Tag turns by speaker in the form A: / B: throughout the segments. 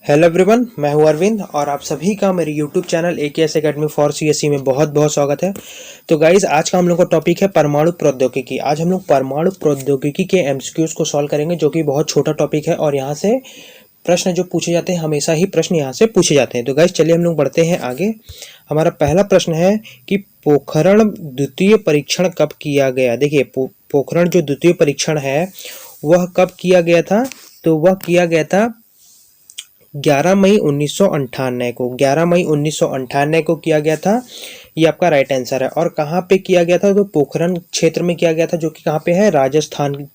A: Hello everyone, मैं हूं अरविंद और आप सभी का मेरे YouTube channel AKS academy for CSE में बहुत बहुत स्वागत है। तो गाइज, आज का हम लोग का टॉपिक है परमाणु प्रौद्योगिकी। आज हम लोग परमाणु प्रौद्योगिकी के MCQs को सॉल्व करेंगे, जो कि बहुत छोटा टॉपिक है और यहाँ से प्रश्न जो पूछे जाते हैं, हमेशा ही प्रश्न यहाँ से पूछे जाते हैं। तो गाइज चलिए हम लोग बढ़ते हैं आगे। हमारा पहला प्रश्न है कि पोखरण द्वितीय परीक्षण कब किया गया। देखिए, पोखरण जो द्वितीय परीक्षण है वह कब किया गया था, तो वह किया गया था 11 मई 1998 को। 11 मई 1998 को किया गया था। ये आपका राइट आंसर है। और कहाँ पे किया गया था, तो पोखरण क्षेत्र में किया गया था, जो कि कहाँ पे है, राजस्थान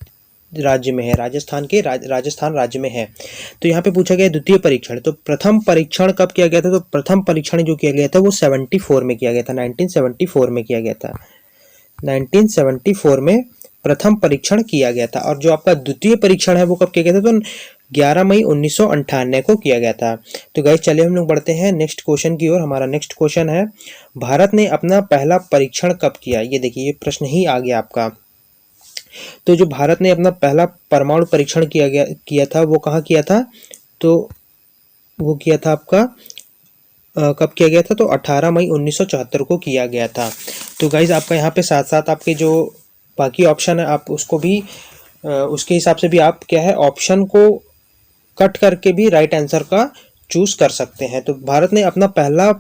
A: राज्य में है। राजस्थान राज्य में है। तो यहाँ पे पूछा गया द्वितीय परीक्षण, तो प्रथम परीक्षण कब किया गया था, तो प्रथम परीक्षण जो किया गया था वो 74 में किया गया था। 1974 में किया गया था। 1974 में प्रथम परीक्षण किया गया था। और जो आपका द्वितीय परीक्षण है वो कब किया गया था, तो 11 मई 1998 को किया गया था। तो गाइस चलिए हम लोग बढ़ते हैं नेक्स्ट क्वेश्चन की ओर। हमारा नेक्स्ट क्वेश्चन है, भारत ने अपना पहला परीक्षण कब किया। ये देखिए, ये प्रश्न ही आ गया आपका। तो जो भारत ने अपना पहला परमाणु परीक्षण किया था वो कहाँ किया था, तो वो किया था आपका कब किया गया था, तो 18 मई 1974 को किया गया था। तो गाइज आपका यहाँ पे साथ साथ आपके जो बाकी ऑप्शन है आप उसको भी उसके हिसाब से भी आप क्या है, ऑप्शन को कट करके भी राइट आंसर का चूज कर सकते हैं। तो भारत ने अपना पहला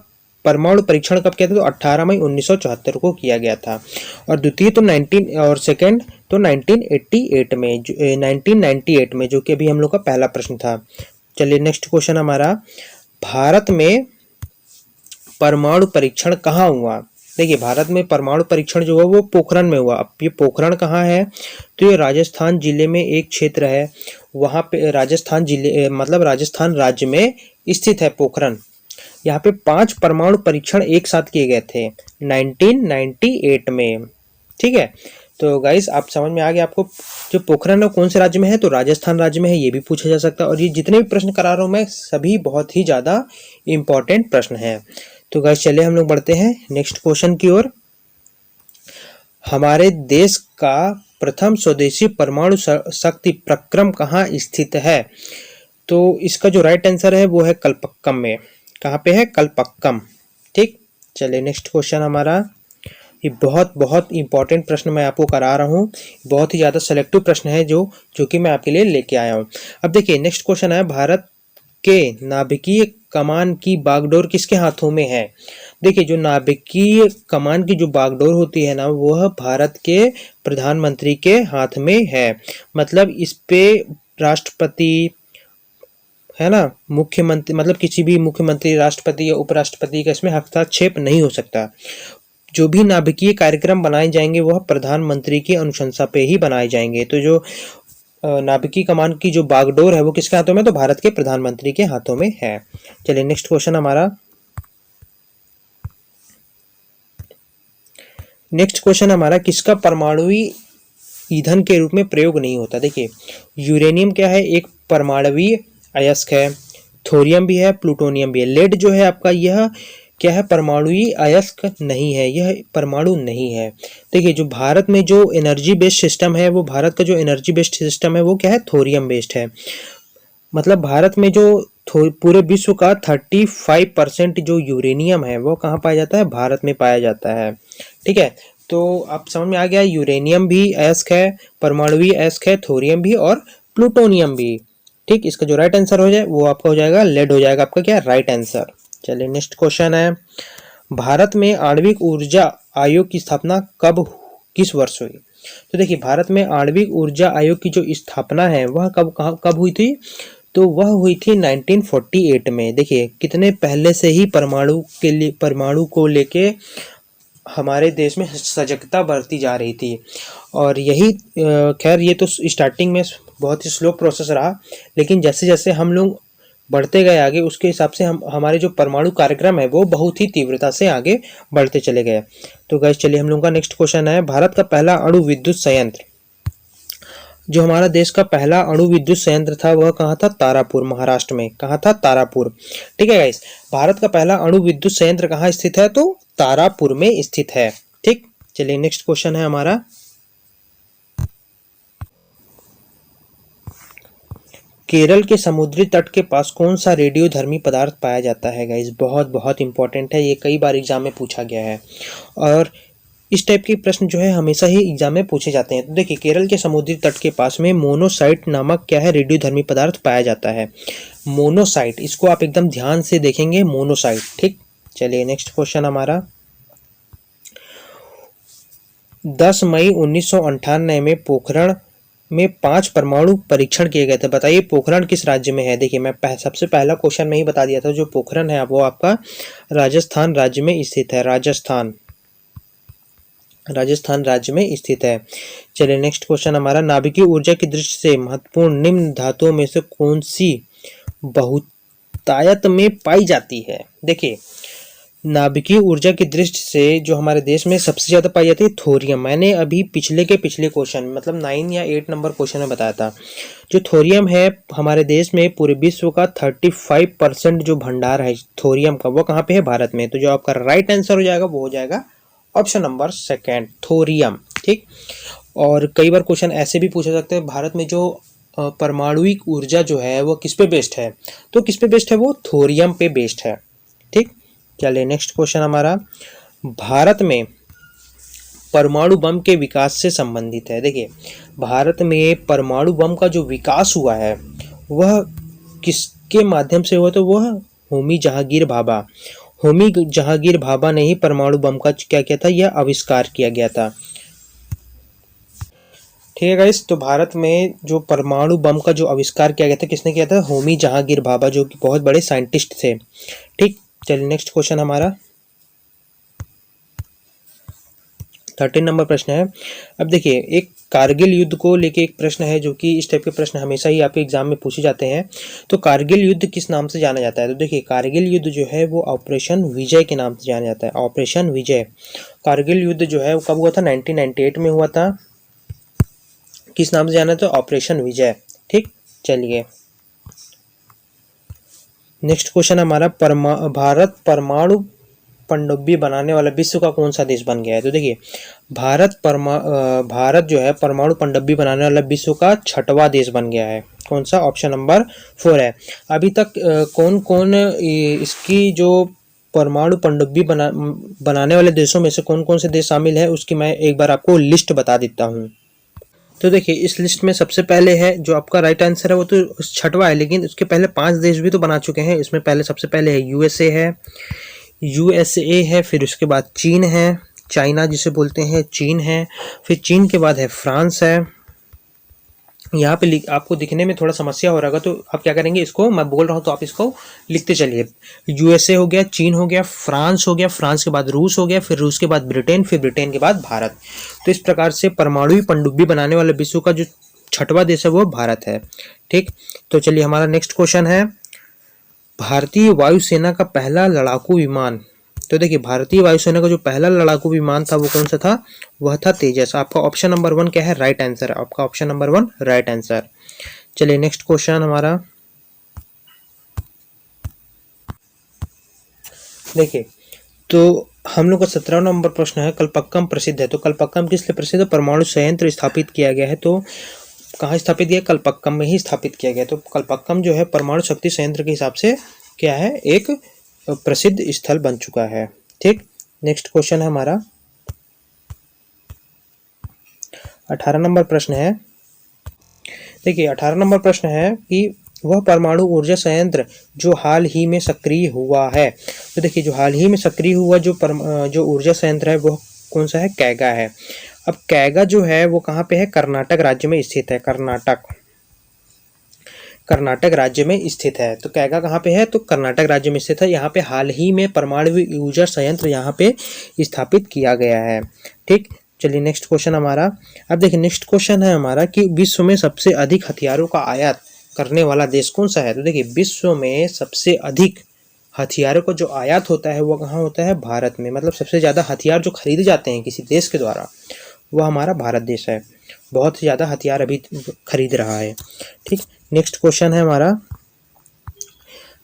A: परमाणु परीक्षण कब किया था, तो 18 मई 1974 को किया गया था। और द्वितीय तो 19 और सेकंड तो 1998 में, जो कि अभी हम लोग का पहला प्रश्न था। चलिए नेक्स्ट क्वेश्चन हमारा, भारत में परमाणु परीक्षण कहाँ हुआ। देखिए, भारत में परमाणु परीक्षण जो हुआ वो पोखरण में हुआ। अब ये पोखरण कहाँ है, तो ये राजस्थान जिले में एक क्षेत्र है। वहाँ पे राजस्थान जिले मतलब राजस्थान राज्य में स्थित है पोखरण। यहाँ पे 5 परमाणु परीक्षण एक साथ किए गए थे 1998 में। ठीक है, तो गाइस आप समझ में आ गया आपको। जो पोखरण है कौन से राज्य में है, तो राजस्थान राज्य में है। ये भी पूछा जा सकता है। और ये जितने भी प्रश्न करा रहा हूँ मैं, सभी बहुत ही ज्यादा इंपॉर्टेंट प्रश्न है। तो गाइस चलिए हम लोग बढ़ते हैं नेक्स्ट क्वेश्चन की ओर। हमारे देश का प्रथम स्वदेशी परमाणु शक्ति प्रक्रम कहाँ स्थित है, तो इसका जो राइट आंसर है वो है कलपक्कम में। कहाँ पे है, कलपक्कम। ठीक, चलिए नेक्स्ट क्वेश्चन हमारा, ये बहुत बहुत इंपॉर्टेंट प्रश्न मैं आपको करा रहा हूँ। बहुत ही ज़्यादा सेलेक्टिव प्रश्न है जो कि मैं आपके लिए लेके आया हूँ। अब देखिए नेक्स्ट क्वेश्चन है, भारत के नाभिकीय कमान की बागडोर किसके हाथों में है। देखिए, जो नाभिकीय कमान की जो बागडोर होती है ना, वह भारत के प्रधानमंत्री के हाथ में है। मतलब इस पे राष्ट्रपति है ना, मुख्यमंत्री, मतलब किसी भी मुख्यमंत्री, राष्ट्रपति या उपराष्ट्रपति का इसमें हस्तक्षेप नहीं हो सकता। जो भी नाभिकीय कार्यक्रम बनाए जाएंगे वह प्रधानमंत्री की अनुशंसा पे ही बनाए जाएंगे। तो जो नाभिकीय कमान की जो बागडोर है वो किसके हाथों में, तो भारत के प्रधानमंत्री के हाथों में है। चलिए नेक्स्ट क्वेश्चन हमारा, किसका परमाणुवी ईंधन के रूप में प्रयोग नहीं होता। देखिए, यूरेनियम क्या है, एक परमाणुवी अयस्क है। थोरियम भी है, प्लूटोनियम भी है। लेड जो है आपका, यह क्या है, परमाणुवी अयस्क नहीं है, यह परमाणु नहीं है। देखिए, जो भारत में जो एनर्जी बेस्ड सिस्टम है, वो भारत का जो एनर्जी बेस्ड सिस्टम है वो क्या है, थोरियम बेस्ड है। मतलब भारत में जो पूरे विश्व का 35% जो यूरेनियम है वो कहाँ पाया जाता है, भारत में पाया जाता है। ठीक है, तो आप समझ में आ गया, यूरेनियम भी अयस्क है, परमाणुवी अयस्क है, थोरियम भी और प्लूटोनियम भी। ठीक, इसका जो राइट आंसर हो जाए वो आपका हो जाएगा लेड, हो जाएगा आपका क्या, राइट आंसर। चलिए नेक्स्ट क्वेश्चन है, भारत में आणविक ऊर्जा आयोग की स्थापना किस वर्ष हुई। तो देखिए, भारत में आणविक ऊर्जा आयोग की जो स्थापना है वह कब हुई थी, तो वह हुई थी 1948 में। देखिए, कितने पहले से ही परमाणु को लेके हमारे देश में सजगता बढ़ती जा रही थी। और यही खैर ये तो स्टार्टिंग में बहुत ही स्लो प्रोसेस रहा, लेकिन जैसे जैसे हम लोग बढ़ते गए आगे, उसके हिसाब से हमारे जो परमाणु कार्यक्रम है वो बहुत ही तीव्रता से आगे बढ़ते चले गए। तो गाइस चलिए हम लोगों का नेक्स्ट क्वेश्चन है, भारत का पहला अणु विद्युत संयंत्र, जो हमारा देश का पहला अणु विद्युत संयंत्र था वह कहाँ था, तारापुर, महाराष्ट्र में। कहाँ था, तारापुर। ठीक है गाइस, भारत का पहला अणु विद्युत संयंत्र कहाँ स्थित है, तो तारापुर में स्थित है। ठीक, चलिए नेक्स्ट क्वेश्चन है हमारा, केरल के समुद्री तट के पास कौन सा रेडियोधर्मी पदार्थ पाया जाता है गाइस? बहुत बहुत इंपॉर्टेंट है, ये कई बार एग्जाम में पूछा गया है और इस टाइप के प्रश्न जो है हमेशा ही एग्जाम में पूछे जाते हैं। तो देखिए, केरल के समुद्री तट के पास में मोनोसाइट नामक क्या है, रेडियोधर्मी पदार्थ पाया जाता है। मोनोसाइट, इसको आप एकदम ध्यान से देखेंगे, मोनोसाइट। ठीक, चलिए नेक्स्ट क्वेश्चन हमारा। 10 मई 1998 में पोखरण में 5 परमाणु परीक्षण किए गए थे। बताइए पोखरण किस राज्य में है? देखिए, मैं सबसे पहला क्वेश्चन में ही बता दिया था, जो पोखरण है वो आपका राजस्थान राज्य में स्थित है। राजस्थान राज्य में स्थित है। चलिए नेक्स्ट क्वेश्चन हमारा। नाभिकीय ऊर्जा की दृष्टि से महत्वपूर्ण निम्न धातुओं में से कौन सी बहुतायत में पाई जाती है? देखिए, नाभिकीय ऊर्जा की दृष्टि से जो हमारे देश में सबसे ज्यादा पाई जाती है थोरियम। मैंने अभी पिछले क्वेश्चन मतलब 9 या 8 नंबर क्वेश्चन में बताया था, जो थोरियम है हमारे देश में पूरे विश्व का 35% जो भंडार है थोरियम का, वो कहाँ पे है? भारत में। तो जो आपका राइट आंसर हो जाएगा वो हो जाएगा ऑप्शन नंबर 2, थोरियम। ठीक, और कई बार क्वेश्चन ऐसे भी पूछे सकते हैं, भारत में जो परमाणुविक ऊर्जा जो है वो किस पे बेस्ड है? तो किस पे बेस्ड है? वो थोरियम पे बेस्ड है। ठीक, चलिए नेक्स्ट क्वेश्चन हमारा। भारत में परमाणु बम के विकास से संबंधित है। देखिए, भारत में परमाणु बम का जो विकास हुआ है वह किसके माध्यम से हुआ? तो वह होमी जहांगीर भाभा, होमी जहांगीर भाभा ने ही परमाणु बम का क्या किया था? यह आविष्कार किया गया था। ठीक है गाइस, तो भारत में जो परमाणु बम का जो आविष्कार किया गया था, किसने किया था? होमी जहांगीर भाभा, जो कि बहुत बड़े साइंटिस्ट थे। ठीक, चलिए नेक्स्ट क्वेश्चन हमारा 13 नंबर प्रश्न है। अब देखिए, एक कारगिल युद्ध को लेके एक प्रश्न है, जो कि इस टाइप के प्रश्न हमेशा ही आपके एग्जाम में पूछे जाते हैं। तो कारगिल युद्ध किस नाम से जाना जाता है? तो देखिए, कारगिल युद्ध जो है वो ऑपरेशन विजय के नाम से जाना जाता है। ऑपरेशन विजय। कारगिल युद्ध जो है वो कब हुआ था? 1998 में हुआ था। किस नाम से जाना था? ऑपरेशन विजय। ठीक, चलिए नेक्स्ट क्वेश्चन हमारा। भारत परमाणु पनडुब्बी बनाने वाला विश्व का कौन सा देश बन गया है? तो देखिए, भारत जो है परमाणु पनडुब्बी बनाने वाला विश्व का 6वां देश बन गया है। कौन सा? ऑप्शन नंबर 4 है। अभी तक कौन कौन इसकी जो परमाणु पनडुब्बी बनाने वाले देशों में से कौन कौन से देश शामिल है, उसकी मैं एक बार आपको लिस्ट बता देता हूँ। तो देखिए, इस लिस्ट में सबसे पहले है, जो आपका राइट आंसर है वो तो 6वां है, लेकिन उसके पहले 5 देश भी तो बना चुके हैं। इसमें सबसे पहले है यूएसए है, फिर उसके बाद चीन है, चाइना जिसे बोलते हैं, चीन है, फिर चीन के बाद है फ्रांस है। यहाँ पे आपको दिखने में थोड़ा समस्या हो रहा होगा, तो आप क्या करेंगे, इसको मैं बोल रहा हूँ तो आप इसको लिखते चलिए। यूएसए हो गया, चीन हो गया, फ्रांस हो गया, फ्रांस के बाद रूस हो गया, फिर रूस के बाद ब्रिटेन, फिर ब्रिटेन के बाद भारत। तो इस प्रकार से परमाणु पनडुब्बी बनाने वाले विश्व का जो 6वां देश है वो भारत है। ठीक, तो चलिए हमारा नेक्स्ट क्वेश्चन है। भारतीय वायुसेना का पहला लड़ाकू विमान। तो देखिए, भारतीय वायुसेना का जो पहला लड़ाकू विमान था वो कौन सा था? वह था तेजस। आपका ऑप्शन नंबर 1 क्या है? Right answer. आपका ऑप्शन नंबर 1 राइट आंसर। चलिए नेक्स्ट क्वेश्चन हमारा। देखिए, तो हम लोग का 17 नंबर प्रश्न है, कल्पक्कम प्रसिद्ध है। तो कल्पक्कम किस लिए प्रसिद्ध है? परमाणु संयंत्र स्थापित किया गया है। तो कहाँ स्थापित किया? कल्पक्कम में ही स्थापित किया गया। तो कल्पक्कम जो है परमाणु शक्ति संयंत्र के हिसाब से क्या है? एक प्रसिद्ध स्थल बन चुका है। ठीक, नेक्स्ट क्वेश्चन है हमारा 18 नंबर प्रश्न है। देखिए, 18 नंबर प्रश्न है कि वह परमाणु ऊर्जा संयंत्र जो हाल ही में सक्रिय हुआ है। तो देखिए, जो हाल ही में सक्रिय हुआ जो ऊर्जा संयंत्र है वो कौन सा है? कैगा है। अब कैगा जो है वो कहाँ पे है? कर्नाटक राज्य में स्थित है। कर्नाटक राज्य में स्थित है। तो कैगा कहाँ पे है? तो कर्नाटक राज्य में स्थित है। यहाँ पे हाल ही में परमाणु ऊर्जा संयंत्र यहाँ पे स्थापित किया गया है। ठीक, चलिए नेक्स्ट क्वेश्चन हमारा। अब देखिए, नेक्स्ट क्वेश्चन है हमारा कि विश्व में सबसे अधिक हथियारों का आयात करने वाला देश कौन सा है? तो देखिए, विश्व में सबसे अधिक हथियारों का जो आयात होता है वो कहाँ होता है? भारत में। मतलब सबसे ज़्यादा हथियार जो खरीदे जाते हैं किसी देश के द्वारा, वह हमारा भारत देश है। बहुत ज़्यादा हथियार अभी खरीद रहा है। ठीक, नेक्स्ट क्वेश्चन है हमारा।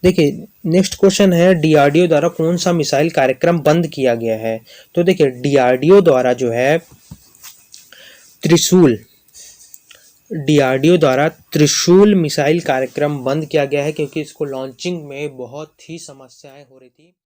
A: देखिए, नेक्स्ट क्वेश्चन है, डीआरडीओ द्वारा कौन सा मिसाइल कार्यक्रम बंद किया गया है? तो देखिए, डीआरडीओ द्वारा जो है त्रिशूल डीआरडीओ द्वारा त्रिशूल मिसाइल कार्यक्रम बंद किया गया है क्योंकि इसको लॉन्चिंग में बहुत ही समस्याएं हो रही थी।